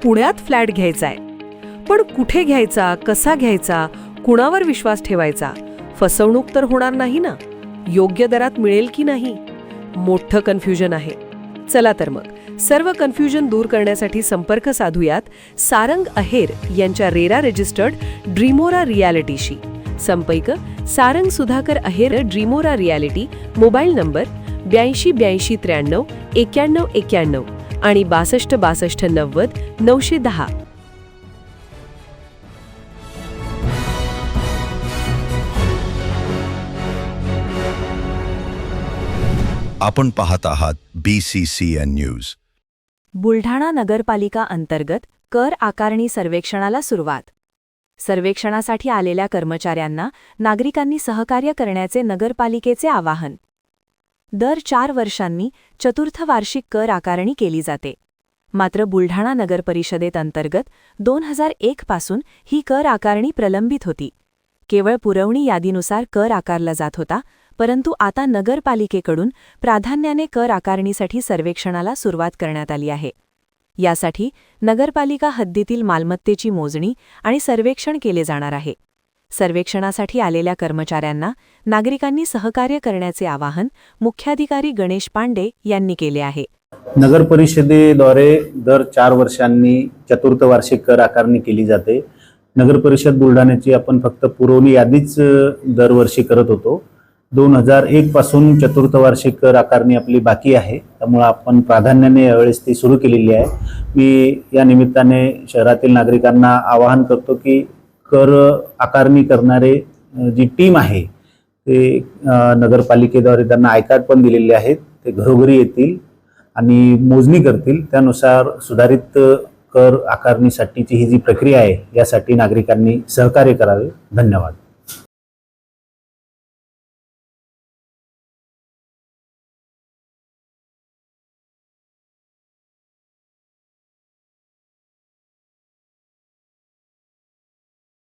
पुण्यात फ्लॅट घ्यायचा आहे. पण कुठे घ्यायचा, कसा घ्यायचा, कुणावर विश्वास ठेवायचा? फसवणूक तर होणार नाही ना? योग्य दरात मिळेल की नाही? मोठं कन्फ्युजन आहे. चला तर मग सर्व कन्फ्युजन दूर करण्यासाठी संपर्क साधूयात सारंग अहेर यांच्या रेरा रजिस्टर्ड ड्रीमोरा रियालिटीशी. संपर्क सारंग सुधाकर अहेर, ड्रीमोरा रियालिटी. मोबाईल नंबर 82 83 93 91 आणि 62 62 90 910. आपण पाहत आहात BCCN न्यूज. बुलढाणा नगरपालिका अंतर्गत कर आकारणी सर्वेक्षणाला सुरुवात. सर्वेक्षणासाठी आलेल्या कर्मचाऱ्यांना नागरिकांनी सहकार्य करण्याचे नगरपालिकेचे आवाहन. दर 4 वर्षांनी चतुर्थ वार्षिक कर आकारणी केली जाते. मात्र बुलढाणा नगरपरिषदेत अंतर्गत 2001 पासून ही कर आकारणी प्रलंबित होती. केवळ पुरवणी यादीनुसार कर आकारला जात होता, परंतु आता नगरपालिकेकडून प्राधान्याने कर आकारणीसाठी सर्वेक्षणाला सुरुवात करण्यात आली आहे. यासाठी नगरपालिका हद्दीतील मालमत्तेची मोजणी आणि सर्वेक्षण केले जाणार आहे. सर्वेक्षणासाठी आलेल्या कर्मचाऱ्यांना नागरिकांनी सहकार्य करण्याचे आवाहन मुख्याधिकारी गणेश पांडे यांनी केले आहे. नगर परिषदेद्वारे दर 4 वर्षांनी चतुर्थ वार्षिक कर आकारणी केली जाते. नगर परिषद बुलढाण्याची आपण फक्त पुरवणी यादीच दरवर्षी करत होतो. 2001 पासून चतुर्थ वार्षिक कर आकारणी आपली बाकी आहे, त्यामुळे आपण प्राधान्याने यावेळेस ती सुरू केलेली आहे. मी या निमित्ताने शहरातील नागरिकांना आवाहन करतो की कर आकारणी करणारे जी टीम आहे ते नगरपालिकेद्वारे त्यांना आय कार्ड पण दिलेले आहेत. ते घरोघरी येतील आणि मोजणी करतील. त्यानुसार सुधारित कर आकारणीसाठीची ही जी प्रक्रिया आहे यासाठी नागरिकांनी सहकार्य करावे. धन्यवाद.